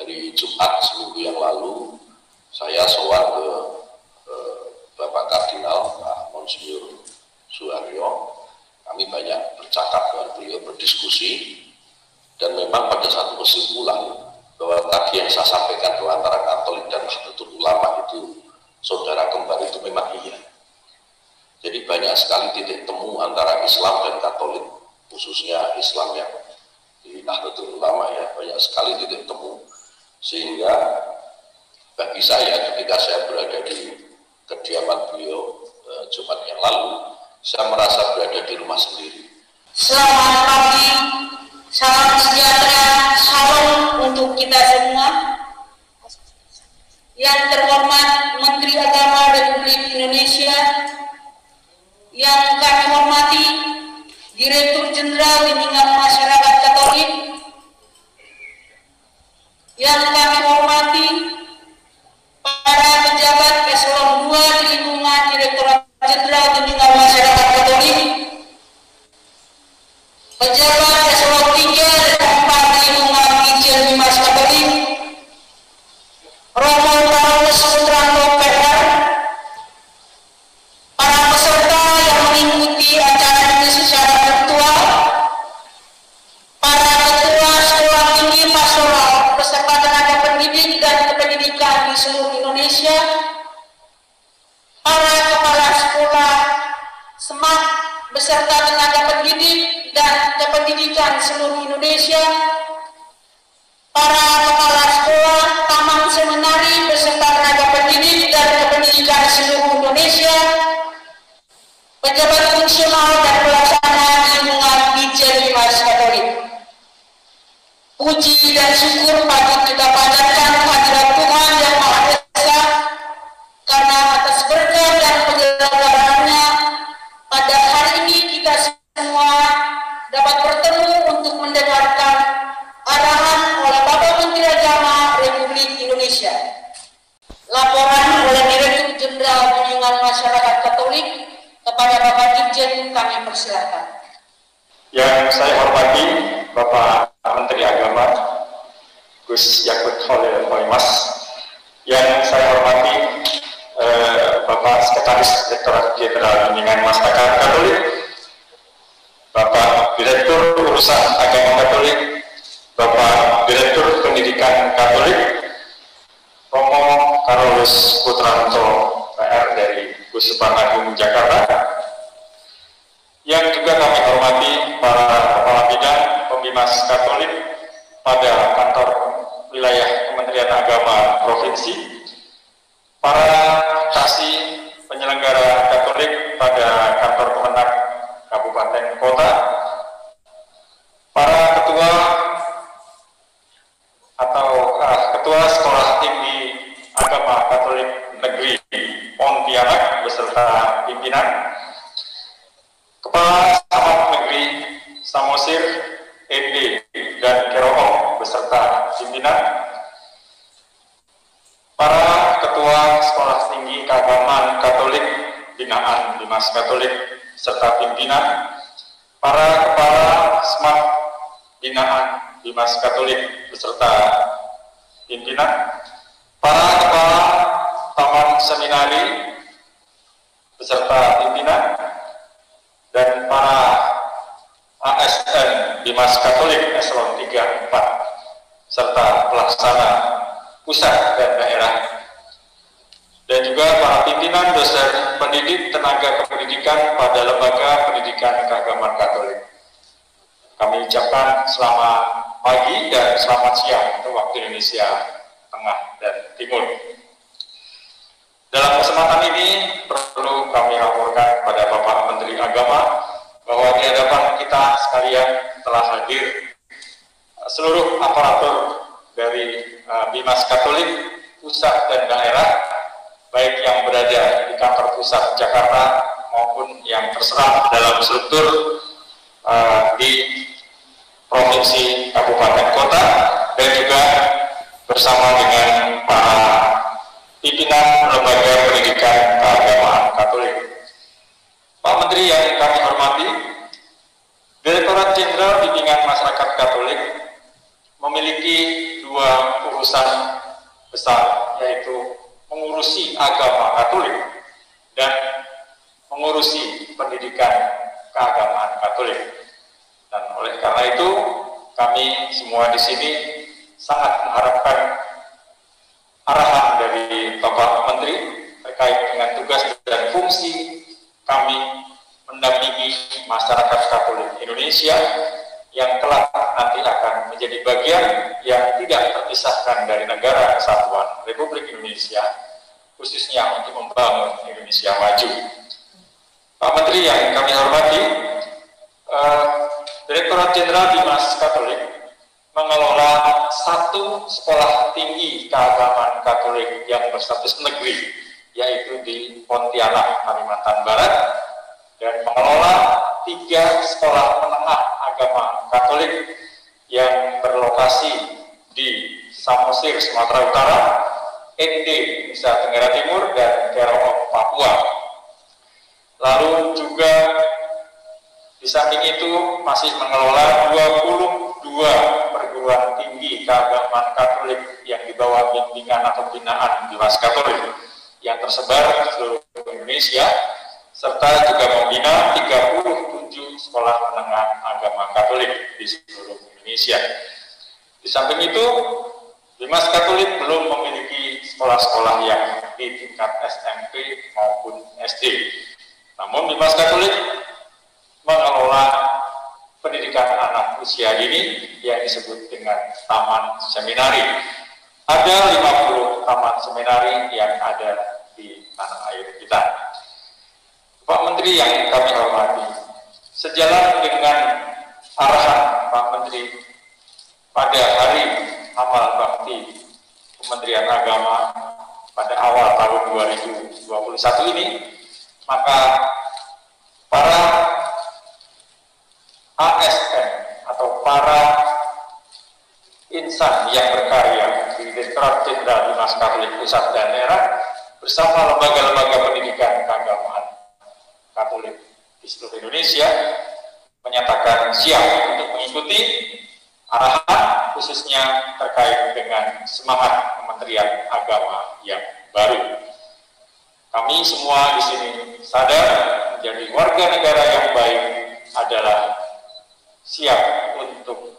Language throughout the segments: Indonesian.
hari Jumat seminggu yang lalu saya sowan ke Bapak Kardinal Pak Monsinyur Suharyo. Kami banyak bercakap dengan beliau, berdiskusi, dan memang pada satu kesimpulan bahwa tadi yang saya sampaikan bahwa antara Katolik dan Nahdlatul Ulama itu saudara kembar itu memang iya. Jadi banyak sekali titik temu antara Islam dan Katolik, khususnya Islam yang di Nahdlatul Ulama ya, banyak sekali titik temu. Sehingga bagi saya ketika saya berada di kediaman beliau Jumat yang lalu, saya merasa berada di rumah sendiri. Selamat pagi, salam sejahtera, salam untuk kita semua. Yang terhormat Menteri Agama Republik Indonesia, yang kami hormati Direktur Jenderal Bimbingan Masyarakat Katolik, yang kami hormati para pejabat eselon 2 di lingkungan Direktorat Jenderal Bimbingan Masyarakat Katolik, pejabat eselon 3 dan 4 di lingkungan Ijen Bimas Katolik, Romo Paulus Putranto PR, para peserta yang mengikuti acara ini secara virtual, para ketua sekolah tinggi pastoral beserta tenaga pendidik dan kependidikan di seluruh Indonesia, para kepala sekolah SMAK beserta tenaga pendidik dan kependidikan seluruh Indonesia, para kepala sekolah taman seminari beserta tenaga pendidik dan kependidikan seluruh Indonesia, pejabat fungsional dan pelaksana di lingkungan Ijen Bimas Katolik. Puji dan syukur patut kita panjatkan kehadirat Tuhan Yang Maha Esa, karena atas berkat dan penyelenggaraannya pada hari ini kita semua dapat bertemu untuk mendengarkan arahan oleh Bapak Menteri Agama Republik Indonesia. Laporan oleh Direktur Jenderal Bimbingan Masyarakat Katolik kepada Bapak Dirjen kami persilakan. Yang saya hormati Bapak Menteri Agama Gus Yakut Khalil Koimas, yang saya hormati Bapak Sekretaris Direktorat Jenderal Bimbingan Masyarakat Katolik, Bapak Direktur Urusan Agama Katolik, Bapak Direktur Pendidikan Katolik, Romo Paulus Putranto PR dari Gusbang Agung Jakarta, yang juga kami hormati para kepala bidang pembimas Katolik pada kantor wilayah Kementerian Agama Provinsi, para kasih penyelenggara Katolik pada kantor Kemenak Kabupaten Kota, para ketua atau ketua Sekolah Tinggi Agama Katolik Negeri Pontianak beserta pimpinan, Kepala Camat Negeri Samosir, ND dan Kerohong beserta pimpinan, para ketua Sekolah Tinggi Keagamaan Katolik binaan Bimas Katolik serta pimpinan, para kepala SMAK binaan Bimas Katolik beserta pimpinan, para kepala taman seminari beserta pimpinan, dan para ASN Bimas Katolik eselon 3 4 serta pelaksana pusat dan daerah, dan juga para pimpinan dosen pendidik tenaga kependidikan pada lembaga pendidikan keagamaan Katolik. Kami ucapkan selamat pagi dan selamat siang untuk waktu Indonesia Tengah dan Timur. Dalam kesempatan ini perlu kami laporkan kepada Bapak Menteri Agama bahwa di hadapan kita sekalian telah hadir seluruh aparatur dari Bimas Katolik pusat dan daerah, baik yang berada di kantor pusat Jakarta maupun yang terserap dalam struktur di provinsi kabupaten kota, dan juga bersama dengan para pimpinan lembaga pendidikan keagamaan Katolik. Pak Menteri yang kami hormati, Direktorat Jenderal Bimbingan Masyarakat Katolik memiliki dua urusan besar, yaitu mengurusi agama Katolik dan mengurusi pendidikan keagamaan Katolik. Dan oleh karena itu, kami semua di sini sangat mengharapkan arahan dari Bapak Menteri terkait dengan tugas dan fungsi kami mendampingi masyarakat Katolik Indonesia yang kelak nanti akan menjadi bagian yang tidak terpisahkan dari Negara Kesatuan Republik Indonesia, khususnya untuk membangun Indonesia maju. Pak Menteri yang kami hormati, Direktorat Jenderal Bimas Katolik mengelola satu sekolah tinggi keagamaan Katolik yang berstatus negeri, yaitu di Pontianak, Kalimantan Barat, dan mengelola 3 sekolah menengah agama Katolik yang berlokasi di Samosir, Sumatera Utara, ND, Nusa Tenggara Timur, dan Keroong, Papua. Lalu juga di samping itu masih mengelola 22 perguruan tinggi keagamaan Katolik yang di bawah bimbingan atau binaan Bimas Katolik yang tersebar di seluruh Indonesia, serta juga membina 37 sekolah menengah agama Katolik di seluruh Indonesia. Di samping itu, Bimas Katolik belum memiliki sekolah-sekolah yang di tingkat SMP maupun SD. Namun Bimas Katolik mengelola pendidikan anak usia dini yang disebut dengan taman seminari. Ada 50 taman seminari yang ada di tanah air kita. Pak Menteri yang kami hormati, sejalan dengan arahan Pak Menteri pada Hari Amal Bakti Kementerian Agama pada awal tahun 2021 ini, maka para ASN atau para insan yang berkarya di Direktorat Jenderal Bimas Katolik Pusat dan Daerah bersama lembaga-lembaga pendidikan keagamaan Katolik di seluruh Indonesia menyatakan siap untuk mengikuti arahan khususnya terkait dengan semangat Kementerian Agama yang baru. Kami semua di sini sadar menjadi warga negara yang baik adalah siap untuk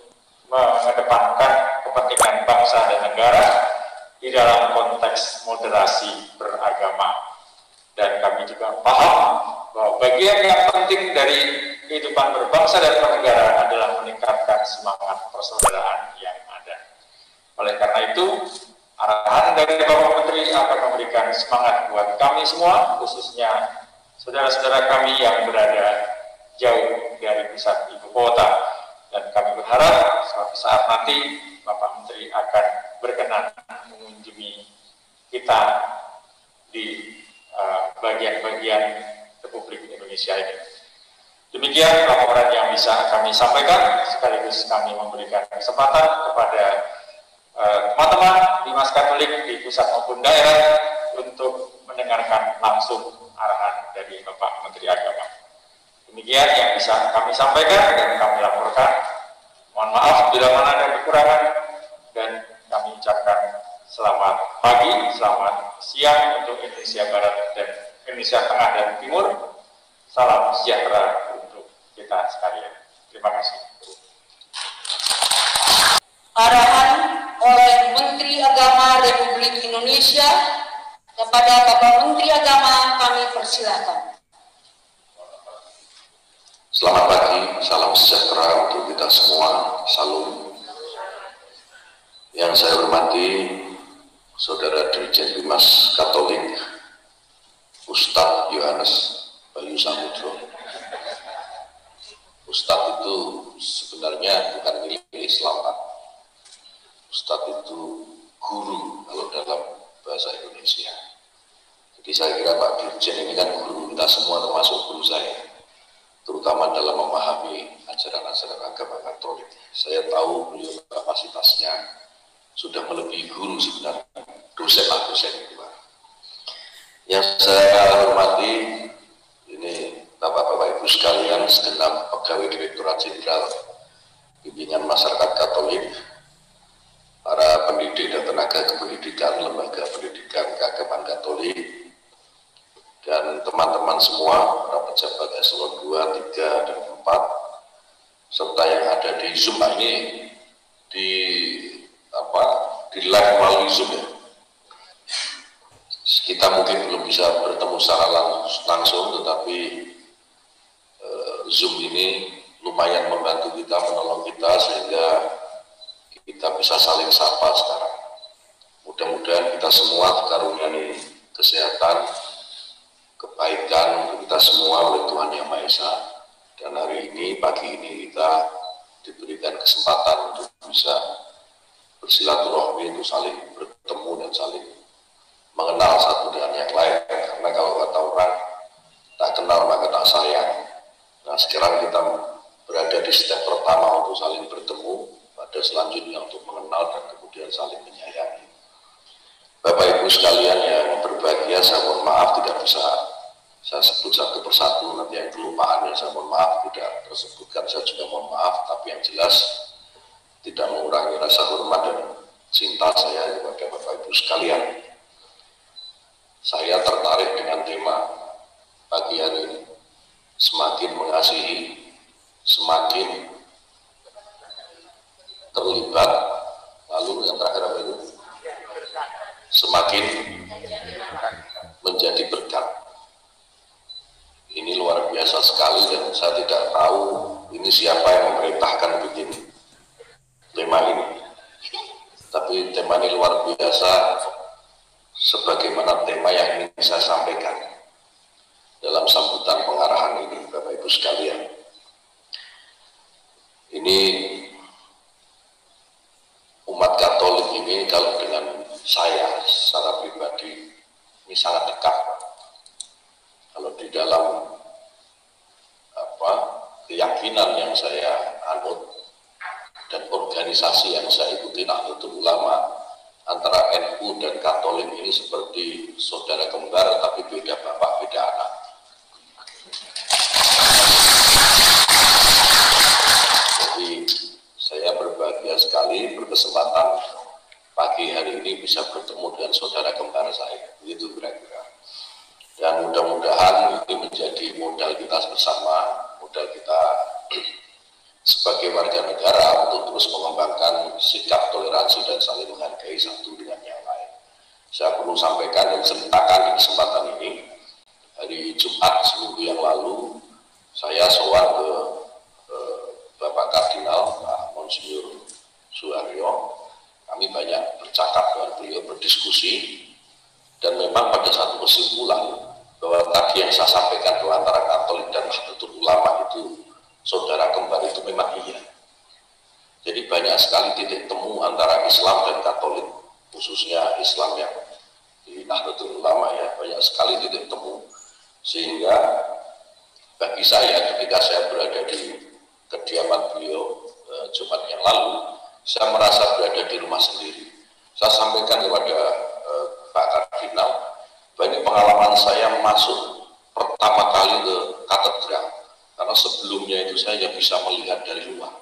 mengedepankan kepentingan bangsa dan negara di dalam konteks moderasi beragama. Dan kami juga paham bahwa bagian yang penting dari kehidupan berbangsa dan bernegara adalah meningkatkan semangat persaudaraan yang ada. Oleh karena itu, arahan dari Bapak Menteri akan memberikan semangat buat kami semua, khususnya saudara-saudara kami yang berada jauh dari pusat ibu kota. Dan kami berharap suatu saat nanti Bapak Menteri akan berkenan mengunjungi kita di bagian-bagian Republik Indonesia ini. Demikian laporan yang bisa kami sampaikan, sekaligus kami memberikan kesempatan kepada teman-teman Bimas Katolik di pusat maupun daerah untuk mendengarkan langsung arahan dari Bapak Menteri Agama. Demikian yang bisa kami sampaikan dan kami laporkan. Mohon maaf bila mana ada kekurangan, dan kami ucapkan selamat pagi, selamat siang untuk Indonesia Barat dan Indonesia Tengah dan Timur. Salam sejahtera untuk kita sekalian. Terima kasih. Arahan oleh Menteri Agama Republik Indonesia kepada Bapak Menteri Agama kami persilakan. Selamat pagi, salam sejahtera untuk kita semua, salam. Yang saya hormati Saudara Dirjen Bimas Katolik Ustadz Yohanes Bayu Samudro. Ustadz itu sebenarnya bukan milik Islam, Pak. Ustadz itu guru kalau dalam bahasa Indonesia. Jadi saya kira Pak Dirjen ini kan guru kita semua, termasuk guru saya, terutama dalam memahami ajaran-ajaran agama Katolik. Saya tahu beliau kapasitasnya sudah melebihi guru sebenarnya, dosen itu, Pak. Yang saya hormati ini Bapak-Bapak Ibu sekalian, segenap pegawai Direktorat Jenderal Bimbingan Masyarakat Katolik, para pendidik dan tenaga lembaga kependidikan, lembaga pendidikan keagamaan Katolik, dan teman-teman semua, para pejabat eselon 2, 3, dan 4, serta yang ada di Zoom ini di live melalui Zoom ya. Kita mungkin belum bisa bertemu secara langsung, tetapi Zoom ini lumayan membantu kita, menolong kita sehingga kita bisa saling sapa sekarang. Mudah-mudahan kita semua dikaruniai kesehatan, kebaikan untuk kita semua oleh Tuhan Yang Maha Esa. Dan hari ini, pagi ini kita diberikan kesempatan untuk bisa bersilaturahmi, untuk saling bertemu dan saling mengenal satu dengan yang lain. Karena kalau kata orang, tak kenal maka tak sayang. Nah, sekarang kita berada di step pertama untuk saling bertemu, pada selanjutnya untuk mengenal dan kemudian saling menyayangi. Bapak Ibu sekalian yang berbahagia, saya mohon maaf tidak bisa saya sebut satu persatu, nanti yang kelupaan ya saya mohon maaf tidak tersebutkan, saya juga mohon maaf, tapi yang jelas tidak mengurangi rasa hormat dan cinta saya kepada Bapak Ibu sekalian. Saya tertarik dengan tema pagi hari ini, semakin mengasihi, semakin terlibat, lalu yang terakhir apa itu? Semakin menjadi berkat. Ini luar biasa sekali dan saya tidak tahu ini siapa yang memerintahkan bikin tema ini. Tapi tema ini luar biasa sebagaimana tema yang ingin saya sampaikan dalam sambutan pengarahan ini, Bapak Ibu sekalian. Ini umat Katolik ini kalau dengan saya secara pribadi ini sangat dekat. Kalau di dalam keyakinan yang saya anut dan organisasi yang saya ikuti, Nahdlatul Ulama, antara NU dan Katolik ini seperti saudara kembar tapi beda bapak, beda anak. Jadi saya berbahagia sekali berkesempatan pagi hari ini bisa bertemu dengan saudara kembar saya, begitu kira-kira. Dan mudah-mudahan ini menjadi modal kita bersama, modal kita sebagai warga negara untuk terus mengembangkan sikap toleransi dan saling menghargai satu dengan yang lain. Saya perlu sampaikan dan ceritakan di kesempatan ini, hari Jumat seminggu yang lalu, saya sowan ke Bapak Kardinal, Pak Monsinyur Suharyo. Kami banyak bercakap dengan beliau, berdiskusi, dan memang pada satu kesimpulan bahwa tadi yang saya sampaikan bahwa antara Katolik dan Nahdlatul Ulama itu saudara kembar itu memang iya. Jadi banyak sekali titik temu antara Islam dan Katolik, khususnya Islam yang di Nahdlatul Ulama ya, banyak sekali titik temu. Sehingga bagi saya ketika saya berada di kediaman beliau Jumat yang lalu, saya merasa berada di rumah sendiri. Saya sampaikan kepada Pak Kardinal, banyak pengalaman saya masuk pertama kali ke katedral, karena sebelumnya itu saya bisa melihat dari luar.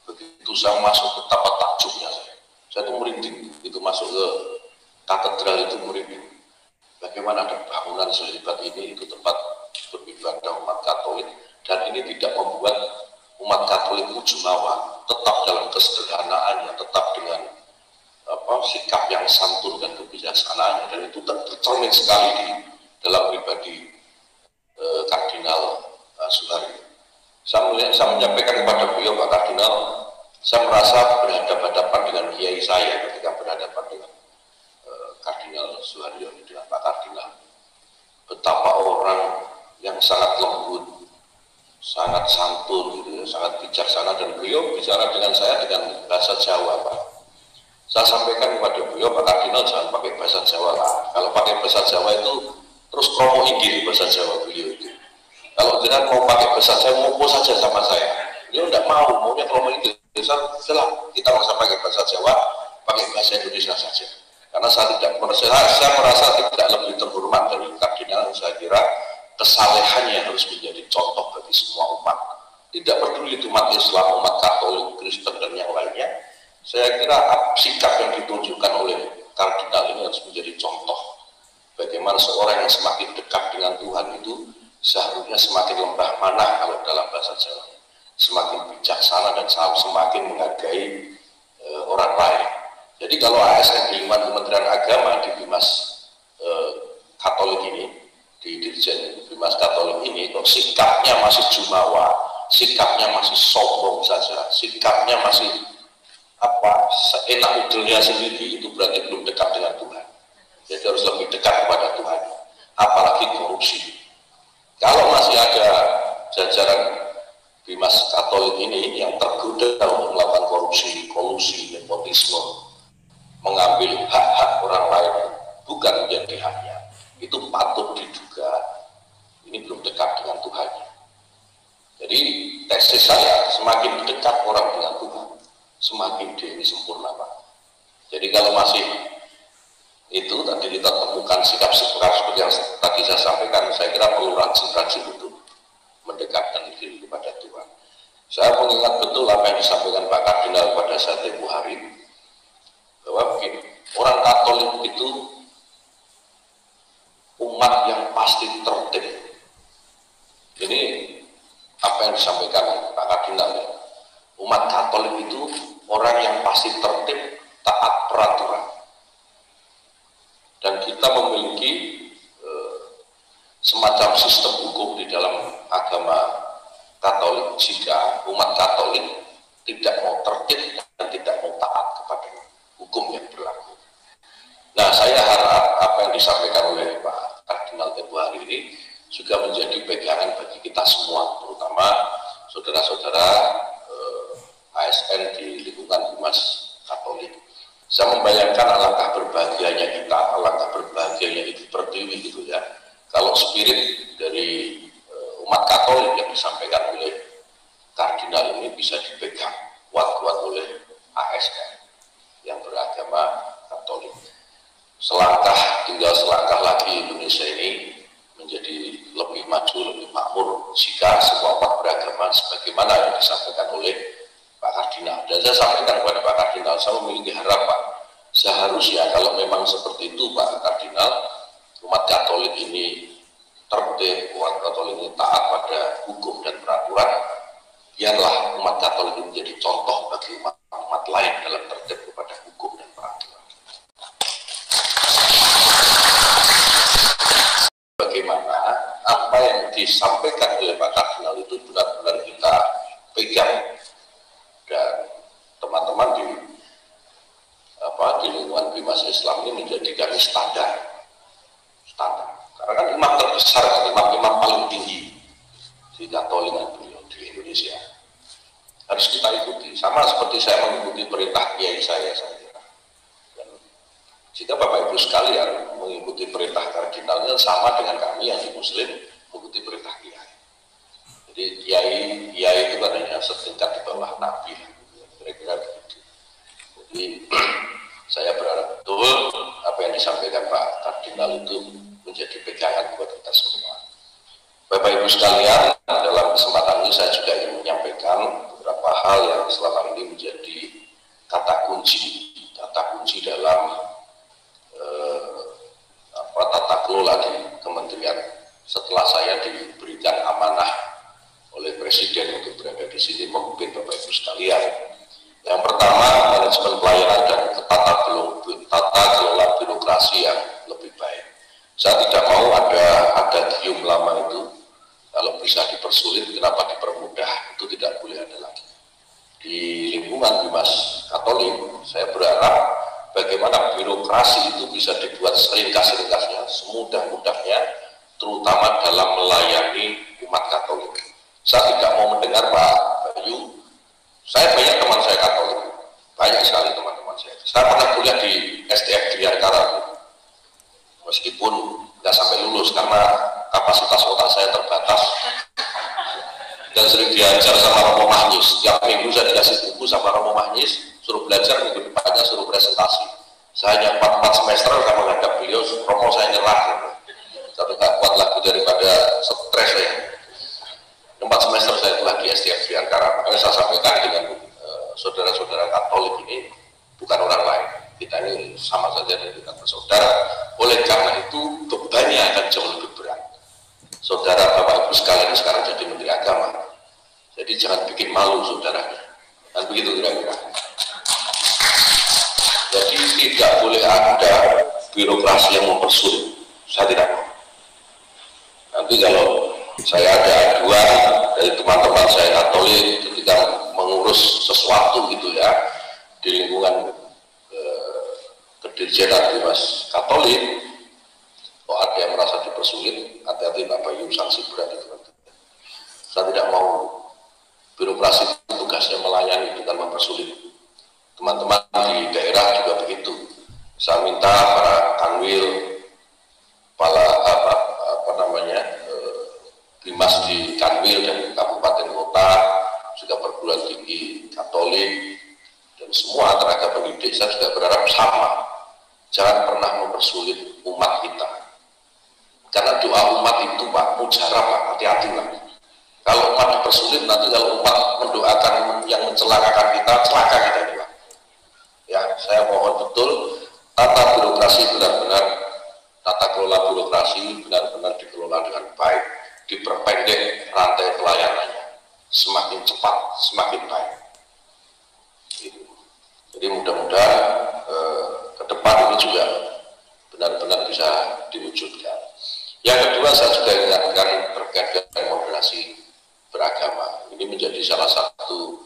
Begitu saya masuk, betapa takjubnya saya tuh merinding, itu masuk ke katedral itu merinding. Bagaimana ada bangunan sehebat ini, itu tempat beribadah umat Katolik, dan ini tidak membuat umat Katolik itu jumawa, tetap dalam kesederhanaannya, tetap dengan sikap yang santun dan kebijaksanaannya, dan itu tercermin sekali di dalam pribadi Kardinal Suharyo. Saya menyampaikan kepada beliau, Pak Kardinal, saya merasa berhadapan-hadapan dengan kiai saya ketika berhadapan dengan Kardinal Suharyo, dengan Pak Kardinal. Betapa orang yang sangat lembut, sangat santun, gitu, sangat bijaksana, dan beliau bicara dengan saya dengan bahasa Jawa, Pak. Saya sampaikan kepada beliau, Pak Kardinal, jangan pakai bahasa Jawa lah. Kalau pakai bahasa Jawa itu terus promo inggil bahasa Jawa beliau itu. Kalau jangan mau pakai bahasa Jawa, mau saja sama saya. Beliau tidak mau, maunya promo inggil. Setelah kita masa pakai bahasa Jawa, pakai bahasa Indonesia saja. Karena saya merasa tidak lebih terhormat dari Kardinal. Saya kira kesalehannya harus menjadi contoh bagi semua umat. Tidak peduli itu umat Islam, umat Katolik, Kristen, dan yang lainnya. Saya kira sikap yang ditunjukkan oleh kehidupan seorang yang semakin dekat dengan Tuhan itu seharusnya semakin lembah manah kalau dalam bahasa Jawa, semakin bijaksana dan semakin menghargai orang lain. Jadi kalau ASN di lingkungan Kementerian Agama di Bimas Katolik ini, di Dirjen Bimas Katolik ini, kok sikapnya masih jumawa, sikapnya masih sombong saja, sikapnya masih seenak udelnya sendiri, itu berarti belum dekat dengan Tuhan. Jadi harus lebih dekat kepada Tuhan, apalagi korupsi. Kalau masih ada jajaran Bimas Katolik ini yang tergoda untuk melakukan korupsi, kolusi, nepotisme, mengambil hak-hak orang lain bukan menjadi haknya, itu patut diduga ini belum dekat dengan Tuhan. Jadi tesis saya, semakin dekat orang dengan Tuhan, semakin dia ini sempurna, Pak. Jadi kalau masih itu tadi kita temukan sikap seperti yang tadi saya sampaikan, saya kira perlu rajin-rajin untuk mendekatkan diri kepada Tuhan. Saya mengingat betul apa yang disampaikan Pak Kardinal pada saat tempoh hari, bahwa begini, orang Katolik itu umat yang pasti tertib. Ini apa yang disampaikan Pak Kardinal ya. Umat Katolik itu orang yang pasti tertib, taat peraturan. Dan kita memiliki semacam sistem hukum di dalam agama Katolik jika umat Katolik tidak mau tertib dan tidak mau taat kepada hukum yang berlaku. Nah, saya harap apa yang disampaikan oleh Pak Kardinal tempoh hari ini juga menjadi pegangan bagi kita semua, terutama saudara-saudara ASN di lingkungan Bimas Katolik. Saya membayangkan alangkah berbahagianya kita, alangkah berbahagianya Ibu Pertiwi gitu ya, kalau spirit dari umat Katolik yang disampaikan oleh Kardinal ini bisa dipegang kuat-kuat oleh ASN yang beragama Katolik. Tinggal selangkah lagi Indonesia ini menjadi lebih maju, lebih makmur jika semua umat beragama sebagaimana yang disampaikan oleh Pak Kardinal. Dan saya sampaikan kepada Pak Kardinal, saya memiliki harapan seharusnya kalau memang seperti itu Pak Kardinal, umat Katolik ini tertib, umat Katolik ini taat pada hukum dan peraturan, biarlah umat Katolik ini menjadi contoh bagi umat lain dalam tertib kepada hukum dan peraturan. Bagaimana apa yang disampaikan oleh Pak Kardinal itu benar-benar kita pegang, dan teman-teman di lingkungan Bimas Islam ini menjadikan standar. Karena kan imam terbesar, imam paling tinggi di Katolik beliau di Indonesia. Harus kita ikuti, sama seperti saya mengikuti perintah kiai saya kira. Dan jika Bapak Ibu sekalian mengikuti perintah kardinalnya sama dengan kami yang di Muslim mengikuti perintah kiai. Jadi kiai itu kan hanya setingkat di bawah Nabi, kira-kira begitu. Jadi saya berharap betul apa yang disampaikan Pak Kardinal itu menjadi pegangan buat kita semua. Bapak Ibu sekalian, dalam kesempatan ini saya juga ingin menyampaikan beberapa hal yang selama ini menjadi kata kunci dalam tata kelola di kementerian setelah saya diberikan amanah oleh Presiden untuk berada di sini memimpin Bapak Ibu sekalian. Yang pertama, manajemen pelayanan dan tata kelola birokrasi yang lebih baik. Saya tidak mau ada gium lama itu, kalau bisa dipersulit, kenapa dipermudah, itu tidak boleh ada lagi. Di lingkungan Bimas Katolik, saya berharap bagaimana birokrasi itu bisa dibuat seringkas-ringkasnya, semudah-mudahnya, terutama dalam melayani umat Katolik. Saya tidak mau mendengar Pak Bayu, saya banyak teman saya Katolik, banyak sekali teman-teman saya. Saya pernah kuliah di SDF Dirgantara, meskipun nggak sampai lulus karena kapasitas otak saya terbatas. Dan sering diajar sama Romo Mahnyis. Tiap minggu saya dikasih buku sama Romo Mahnyis, suruh belajar, minggu depannya suruh presentasi. Saya hanya 4 semester akan menghadap beliau, Romo saya nyerah. Tapi nggak kuat lagi daripada stres saya. 4 semester saya kuliah di SDF Dirgantara. Makanya saya sampaikan dengan saudara-saudara Katolik ini bukan orang lain. kita ini sama saja dan kita bersaudara. Oleh karena itu bebannya akan jauh lebih berat. Saudara Bapak Ibu sekalian sekarang jadi Menteri Agama, jadi jangan bikin malu saudaranya, dan begitu kira-kira. Jadi tidak boleh ada birokrasi yang mempersulit. Saya tidak mau. Nanti kalau saya ada aduan dari teman-teman saya Katolik ketika mengurus sesuatu gitu ya di lingkungan kedirjenan Dimas Katolik, kok ada yang merasa dipersulit, hati-hati Bapak Ibu, sanksi berat itu. Saya tidak mau. Birokrasi tugasnya melayani, bukan mempersulit. Teman-teman di daerah juga begitu. Saya minta para kanwil, para Dimas di kanwil dan kabupaten kota, juga perguruan tinggi Katolik dan semua tenaga pendidik, saya juga berharap sama. Jangan pernah mempersulit umat kita. Karena doa umat itu Pak, mujarab Pak, hati-hati lah. Kalau umat dipersulit, nanti kalau umat mendoakan yang mencelakakan kita, celaka kita juga. Ya, saya mohon betul tata birokrasi benar-benar, tata kelola birokrasi benar-benar dikelola dengan baik, diperpendek rantai pelayanannya, semakin cepat, semakin baik. Jadi mudah-mudahan ke depan ini juga benar-benar bisa diwujudkan. Yang kedua, saya juga ingatkan terkait dengan moderasi beragama. Ini menjadi salah satu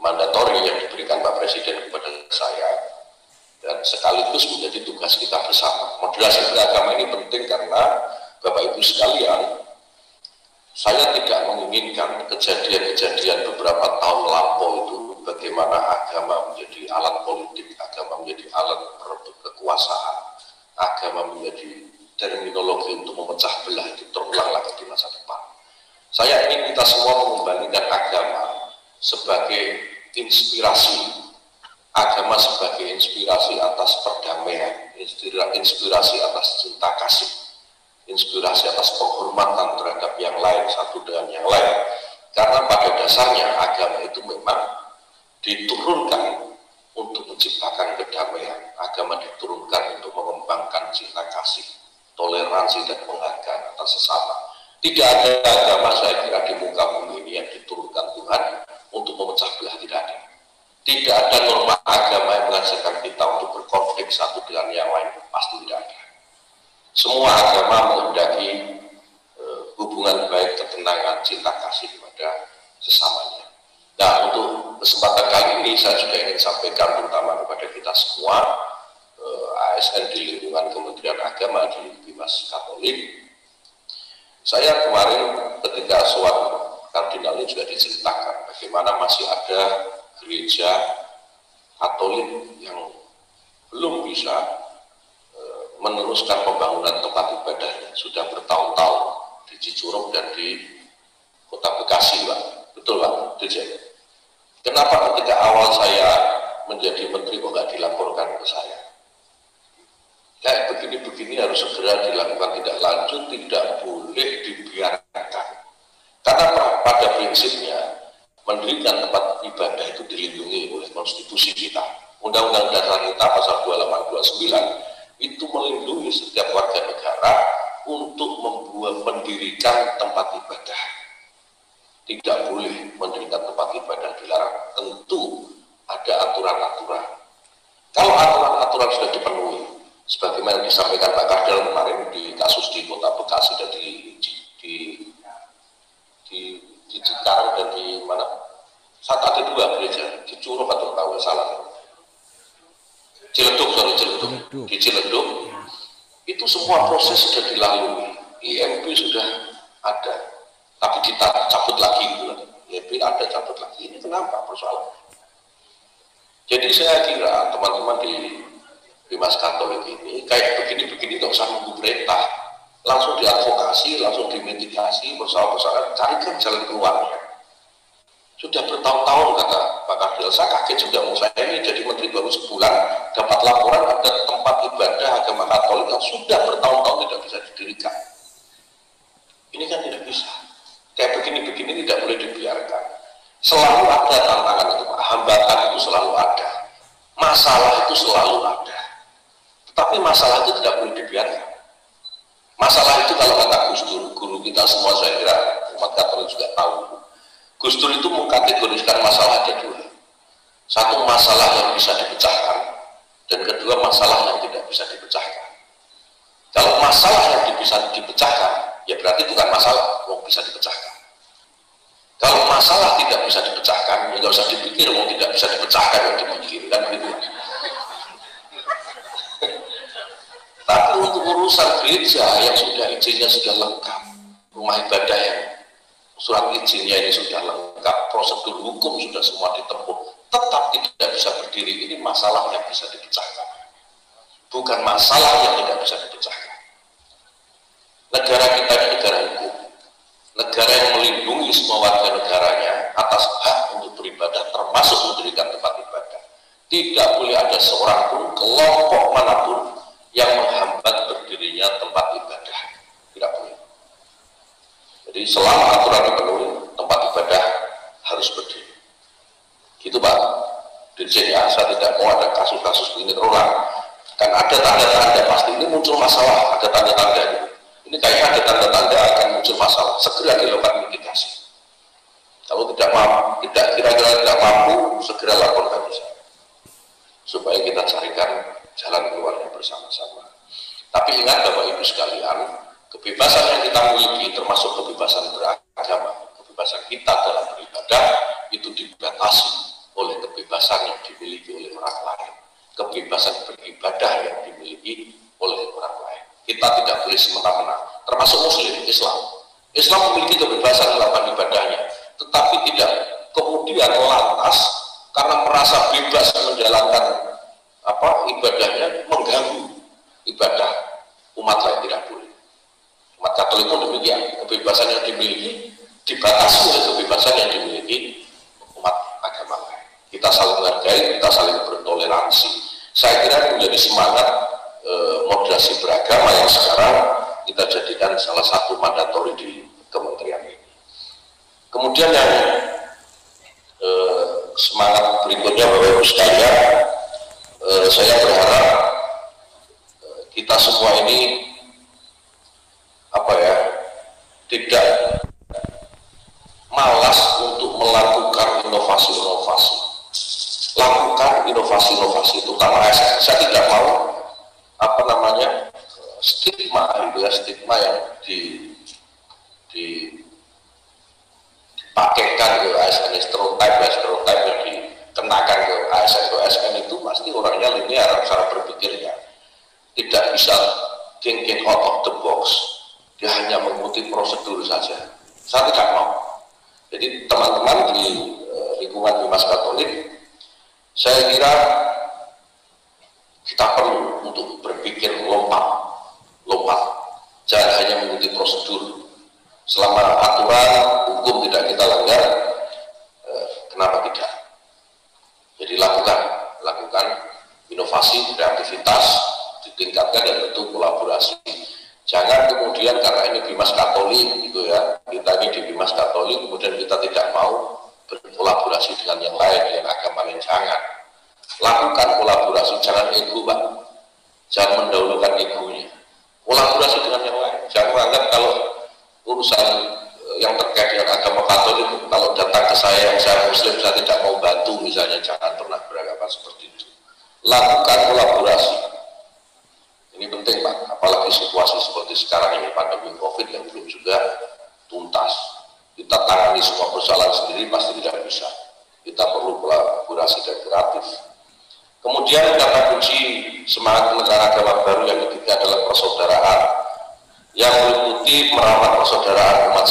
mandatori yang diberikan Pak Presiden kepada saya, dan sekaligus menjadi tugas kita bersama. Moderasi beragama ini penting karena Bapak Ibu sekalian, saya tidak menginginkan kejadian-kejadian beberapa tahun lampau itu, bagaimana agama menjadi alat politik, agama menjadi alat perebut kekuasaan, agama menjadi terminologi untuk memecah belah, itu terulang lagi di masa depan. Saya ingin kita semua mengembalikan agama sebagai inspirasi, agama sebagai inspirasi atas perdamaian, inspirasi atas cinta kasih, inspirasi atas penghormatan terhadap yang lain satu dengan yang lain. Karena pada dasarnya agama itu memang diturunkan untuk menciptakan kedamaian. Agama diturunkan untuk mengembangkan cinta kasih, toleransi dan penghargaan atas sesama. Tidak ada agama saya kira di muka bumi ini yang diturunkan Tuhan untuk memecah belah, tidak ada. Tidak ada norma agama yang mengajarkan kita untuk berkonflik satu dengan yang lain, pasti tidak ada. Semua agama menghendaki hubungan baik, ketenangan, cinta kasih kepada sesamanya. Nah, untuk kesempatan kali ini saya juga ingin sampaikan terutama kepada kita semua, ASN di lingkungan Kementerian Agama di Dimas Katolik. Saya kemarin ketika soal kardinal ini juga diceritakan bagaimana masih ada gereja Katolik yang belum bisa meneruskan pembangunan tempat ibadahnya. Sudah bertahun-tahun di Cicurug dan di Kota Bekasi, Pak. Betul, Pak? Dirjen. Kenapa ketika awal saya menjadi menteri kok nggak dilaporkan ke saya? Kayak begini-begini harus segera dilakukan tindak lanjut, tidak boleh dibiarkan. Karena pada prinsipnya mendirikan tempat ibadah itu dilindungi oleh konstitusi kita. Undang-Undang Dasar kita pasal 2829 itu melindungi setiap warga negara untuk mendirikan tempat ibadah. Tidak boleh mendirikan tempat ibadah dilarang. Tentu ada aturan-aturan. Kalau aturan-aturan sudah dipenuhi, sebagaimana disampaikan Pak Kardinal kemarin di kasus di Kota Bekasi dan di Cikarang dan di mana? Ada dua gereja, di Curug atau tahu salah. Ciledug. Di Ciledug itu semua proses sudah dilalui, IMB sudah ada, tapi kita cabut lagi, IMB ada cabut lagi. Ini kenapa persoalan? Jadi saya kira teman-teman di Dimas Katolik ini kayak begini-begini nggak usah nunggu perintah, langsung diadvokasi, langsung dimitigasi, persoalan-persoalan, carikan jalan keluarnya. Sudah bertahun-tahun kata Pak Kardinal, saya kaget juga, saya ini jadi menteri baru sebulan dapat laporan ada tempat ibadah agama Katolik yang sudah bertahun-tahun tidak bisa didirikan. Ini kan tidak bisa. Kayak begini-begini tidak boleh dibiarkan. Selalu ada tantangan itu, Pak. Hambatan itu selalu ada. masalah itu selalu ada, tetapi masalah itu tidak boleh dibiarkan. Masalah itu kalau kata Gus Dur, guru kita semua, saya kira umat Katolik juga tahu, Gus Dur itu mengkategoriskan masalah ada dua. Satu, masalah yang bisa dipecahkan, dan kedua, masalah yang tidak bisa dipecahkan. Kalau masalah yang bisa dipecahkan, ya berarti bukan masalah, mau bisa dipecahkan. Kalau masalah tidak bisa dipecahkan, ya nggak usah dipikir, mau tidak bisa dipecahkan, yang dipikirkan gitu. Tapi untuk urusan gereja yang sudah izinnya sudah lengkap, rumah ibadah yang surat izinnya ini sudah lengkap, prosedur hukum sudah semua ditempuh, tetap tidak bisa berdiri, ini masalah yang bisa dipecahkan, bukan masalah yang tidak bisa dipecahkan. Negara kita ini negara hukum, negara yang melindungi semua warga negaranya atas hak untuk beribadah, termasuk mendirikan tempat ibadah. Tidak boleh ada seorang pun, kelompok manapun yang menghambat berdirinya tempat ibadah, tidak boleh. Jadi selama aturan dipenuhi, tempat ibadah harus berdiri. Gitu Pak Dirjen, ya, saya tidak mau ada kasus-kasus ini terulang. Kan ada tanda-tanda pasti ini muncul masalah, ada tanda-tanda. Ini kayaknya ada tanda-tanda akan muncul masalah, segera dilakukan mitigasi. Kalau tidak mampu, kira-kira tidak mampu, segera laporkan saya, supaya kita carikan jalan keluarnya bersama-sama. Tapi ingat Bapak Ibu sekalian, kebebasan yang kita miliki termasuk kebebasan beragama, kebebasan kita dalam beribadah itu dibatasi oleh kebebasan yang dimiliki oleh orang lain, kebebasan beribadah yang dimiliki oleh orang lain. Kita tidak boleh semena-mena, termasuk Muslim, Islam memiliki kebebasan melakukan ibadahnya, tetapi tidak kemudian lantas karena merasa bebas menjalankan ibadahnya mengganggu ibadah umat lain, tidak boleh. Umat Katolik pun demikian, kebebasan yang dimiliki dibatasi oleh kebebasan yang dimiliki umat agama lain. Kita saling menghargai, kita saling bertoleransi. Saya kira menjadi semangat moderasi beragama yang sekarang kita jadikan salah satu mandatori di kementerian ini. Kemudian yang semangat berikutnya Bapak Ibu sekalian, saya berharap kita semua ini tidak malas untuk melakukan inovasi-inovasi. Lakukan inovasi-inovasi itu karena saya tidak mau stigma yang dipakaikan ke ASN, stereotip yang dikenakan ke ASN itu pasti orangnya linear cara berpikirnya, tidak bisa thinking out of the box, dia hanya mengikuti prosedur saja. Saya tidak mau. Jadi teman-teman di lingkungan Bimas Katolik, saya kira kita perlu untuk berpikir lompat, jangan hanya mengikuti prosedur. Selama aturan hukum tidak kita langgar, kenapa tidak? Jadi lakukan inovasi, kreativitas, ditingkatkan dan tentu kolaborasi. Jangan kemudian karena ini Bimas Katolik gitu ya, kita ini di Bimas Katolik kemudian kita tidak mau berkolaborasi dengan yang lain, dengan agama lain. Jangan. Lakukan kolaborasi, jangan ego Pak, jangan mendahulukan egonya. Kolaborasi dengan yang lain, jangan menganggap kalau urusan yang terkait dengan agama Katolik, kalau datang ke saya yang saya Muslim, saya tidak mau bantu misalnya, jangan pernah beranggapan seperti itu. Lakukan kolaborasi, ini penting Pak, apalagi situasi seperti sekarang ini, pandemi COVID yang belum juga tuntas. Kita tangani semua persoalan sendiri pasti tidak bisa, kita perlu kolaborasi dan kreatif. Kemudian kata kunci semangat negara agama baru yang ketiga adalah persaudaraan, yang meliputi merawat persaudaraan umat